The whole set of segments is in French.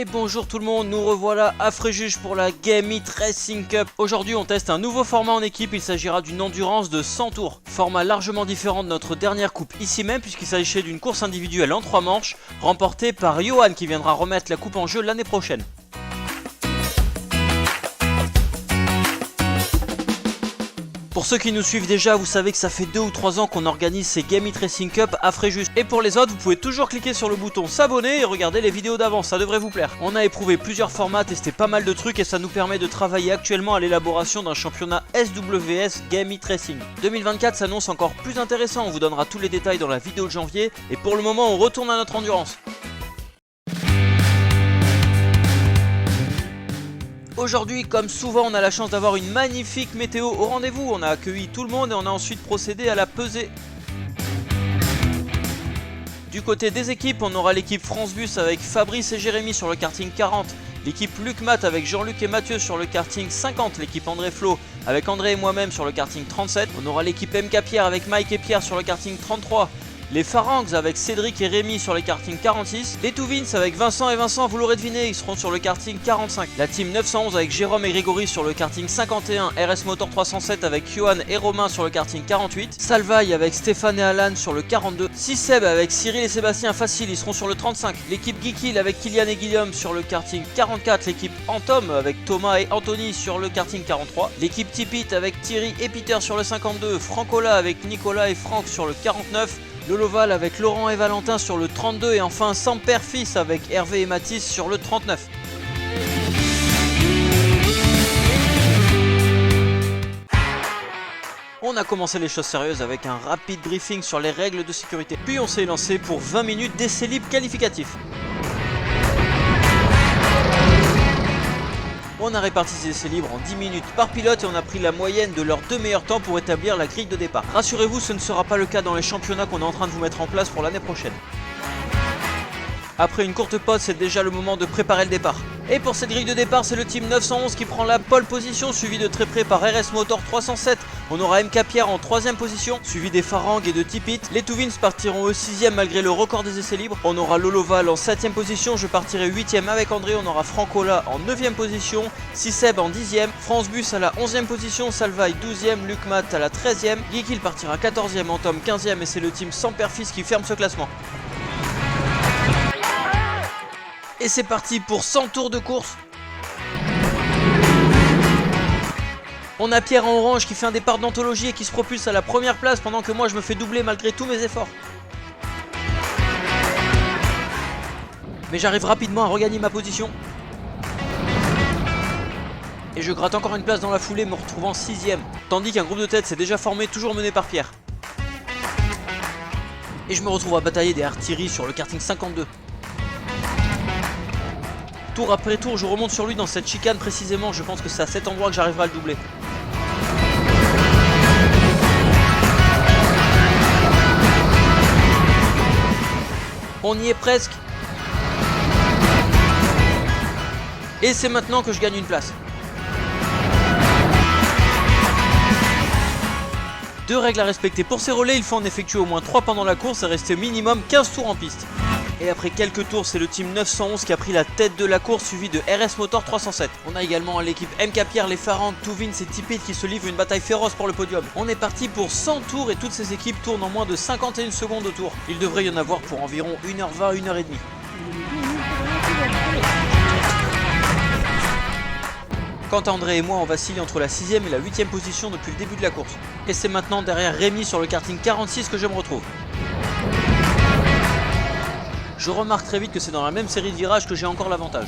Et bonjour tout le monde, nous revoilà à Fréjus pour la Game It Racing Cup. Aujourd'hui on teste un nouveau format en équipe, il s'agira d'une endurance de 100 tours. Format largement différent de notre dernière coupe ici même puisqu'il s'agissait d'une course individuelle en 3 manches, remportée par Johan qui viendra remettre la coupe en jeu l'année prochaine. Pour ceux qui nous suivent déjà, vous savez que ça fait 2 ou 3 ans qu'on organise ces Game It Racing Cup à Fréjus. Et pour les autres, vous pouvez toujours cliquer sur le bouton s'abonner et regarder les vidéos d'avant, ça devrait vous plaire. On a éprouvé plusieurs formats, testé pas mal de trucs et ça nous permet de travailler actuellement à l'élaboration d'un championnat SWS Game It Racing. 2024 s'annonce encore plus intéressant, on vous donnera tous les détails dans la vidéo de janvier. Et pour le moment, on retourne à notre endurance. Aujourd'hui, comme souvent, on a la chance d'avoir une magnifique météo au rendez-vous. On a accueilli tout le monde et on a ensuite procédé à la pesée. Du côté des équipes, on aura l'équipe France Bus avec Fabrice et Jérémy sur le karting 40, l'équipe Luc Mat avec Jean-Luc et Mathieu sur le karting 50, l'équipe André Flo avec André et moi-même sur le karting 37, on aura l'équipe MK Pierre avec Mike et Pierre sur le karting 33, les Pharangs avec Cédric et Rémi sur les karting 46, les Touvins avec Vincent et Vincent, vous l'aurez deviné, ils seront sur le karting 45, la team 911 avec Jérôme et Grégory sur le karting 51, RS Motor 307 avec Johan et Romain sur le karting 48, Salvaille avec Stéphane et Alan sur le 42, 6 Seb avec Cyril et Sébastien Facile, ils seront sur le 35, l'équipe Geekill avec Kylian et Guillaume sur le karting 44, l'équipe Antom avec Thomas et Anthony sur le karting 43, l'équipe Tipit avec Thierry et Peter sur le 52, Francola avec Nicolas et Franck sur le 49, le Loval avec Laurent et Valentin sur le 32 et enfin Samper-Fils avec Hervé et Mathis sur le 39. On a commencé les choses sérieuses avec un rapide briefing sur les règles de sécurité. Puis on s'est lancé pour 20 minutes d'essais libres qualificatifs. On a réparti ces essais libres en 10 minutes par pilote et on a pris la moyenne de leurs 2 meilleurs temps pour établir la grille de départ. Rassurez-vous, ce ne sera pas le cas dans les championnats qu'on est en train de vous mettre en place pour l'année prochaine. Après une courte pause, c'est déjà le moment de préparer le départ. Et pour cette grille de départ, c'est le team 911 qui prend la pole position, suivi de très près par RS Motor 307. On aura MK Pierre en 3ème position, suivi des Pharangs et de Tipit. Les Touvins partiront au 6ème malgré le record des essais libres. On aura Loloval en 7ème position, je partirai 8ème avec André. On aura Francola en 9ème position, 6 Seb en 10ème, France Bus à la 11ème position, Salvaille 12ème, Luc Mat à la 13ème, Geekill partira 14ème, Antom 15ème et c'est le team Samper-Fils qui ferme ce classement. Et c'est parti pour 100 tours de course. On a Pierre en orange qui fait un départ d'anthologie et qui se propulse à la première place pendant que moi je me fais doubler malgré tous mes efforts. Mais j'arrive rapidement à regagner ma position. Et je gratte encore une place dans la foulée, me retrouvant 6ème. Tandis qu'un groupe de tête s'est déjà formé, toujours mené par Pierre. Et je me retrouve à batailler des artilleries sur le karting 52. Tour après tour, je remonte sur lui dans cette chicane précisément, je pense que c'est à cet endroit que j'arriverai à le doubler. On y est presque. Et c'est maintenant que je gagne une place. 2 règles à respecter. Pour ces relais, il faut en effectuer au moins 3 pendant la course et rester au minimum 15 tours en piste. Et après quelques tours, c'est le team 911 qui a pris la tête de la course, suivi de RS Motor 307. On a également l'équipe MK Pierre, les Pharangs, Touvins et Tipit qui se livrent une bataille féroce pour le podium. On est parti pour 100 tours et toutes ces équipes tournent en moins de 51 secondes au tour. Il devrait y en avoir pour environ 1h20, 1h30. Quant à André et moi, on vacille entre la 6ème et la 8ème position depuis le début de la course. Et c'est maintenant derrière Rémi sur le karting 46 que je me retrouve. Je remarque très vite que c'est dans la même série de virages que j'ai encore l'avantage.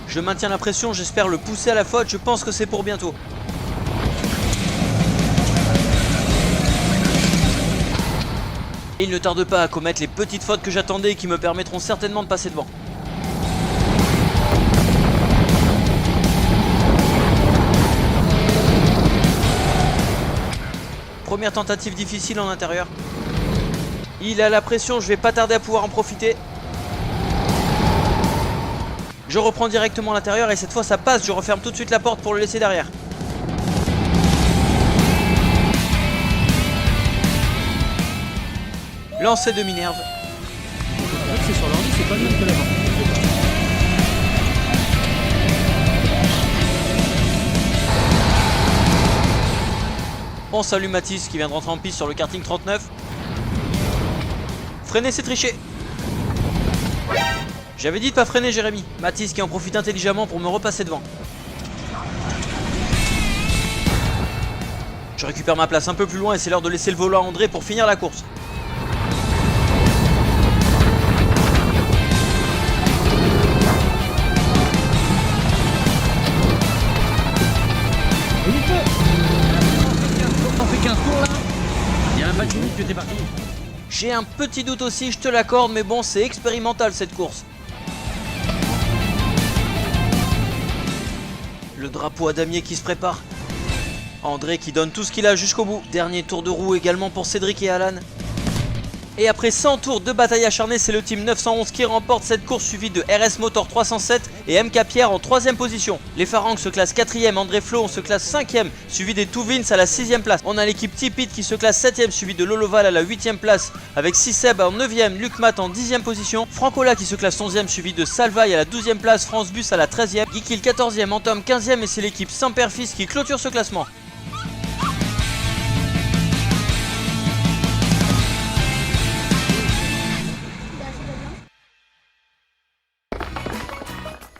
Je maintiens la pression, j'espère le pousser à la faute, je pense que c'est pour bientôt. Et il ne tarde pas à commettre les petites fautes que j'attendais et qui me permettront certainement de passer devant. Première tentative difficile en intérieur. Il a la pression, je vais pas tarder à pouvoir en profiter. Je reprends directement l'intérieur et cette fois ça passe, je referme tout de suite la porte pour le laisser derrière. Lancer de Minerve. En fait, c'est sur l'ordi, c'est pas le même que la main. On salue Mathis qui vient de rentrer en piste sur le karting 39. Freiner, c'est tricher. J'avais dit de pas freiner, Jérémy. Mathis qui en profite intelligemment pour me repasser devant. Je récupère ma place un peu plus loin et c'est l'heure de laisser le volant à André pour finir la course. On fait 15 tours là. Il y a même pas de minute que t'es parti. J'ai un petit doute aussi, je te l'accorde, mais bon, c'est expérimental cette course. Le drapeau à damier qui se prépare. André qui donne tout ce qu'il a jusqu'au bout. Dernier tour de roue également pour Cédric et Alan. Et après 100 tours de bataille acharnée, c'est le team 911 qui remporte cette course, suivi de RS Motor 307 et MK Pierre en 3ème position. Les Farangs se classent 4ème, André Flo on se classe 5ème, suivi des Two Vins à la 6ème place. On a l'équipe Tipit qui se classe 7ème, suivi de Loloval à la 8ème place, avec Siseb en 9ème, Luc Matt en 10ème position, Francola qui se classe 11ème, suivi de Salvaille à la 12ème place, France Bus à la 13ème, Geekil 14ème, Antom 15ème et c'est l'équipe Saint-Père-Fils qui clôture ce classement.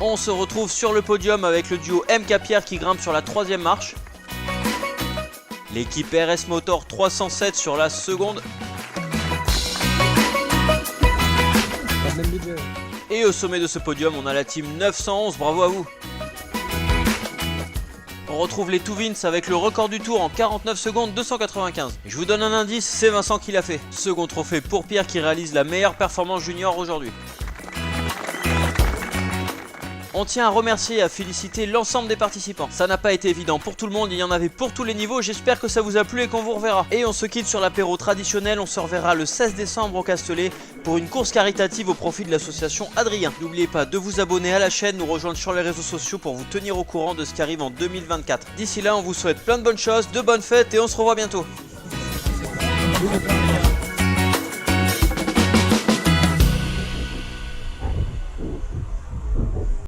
On se retrouve sur le podium avec le duo MK Pierre qui grimpe sur la 3ème marche. L'équipe RS Motor 307 sur la seconde. Et au sommet de ce podium, on a la team 911, bravo à vous. On retrouve les Two Vins avec le record du tour en 49 secondes 295. Je vous donne un indice, c'est Vincent qui l'a fait. Second trophée pour Pierre qui réalise la meilleure performance junior aujourd'hui. On tient à remercier et à féliciter l'ensemble des participants. Ça n'a pas été évident pour tout le monde, il y en avait pour tous les niveaux, j'espère que ça vous a plu et qu'on vous reverra. Et on se quitte sur l'apéro traditionnel, on se reverra le 16 décembre au Castellet pour une course caritative au profit de l'association Adrien. N'oubliez pas de vous abonner à la chaîne, nous rejoindre sur les réseaux sociaux pour vous tenir au courant de ce qui arrive en 2024. D'ici là, on vous souhaite plein de bonnes choses, de bonnes fêtes et on se revoit bientôt.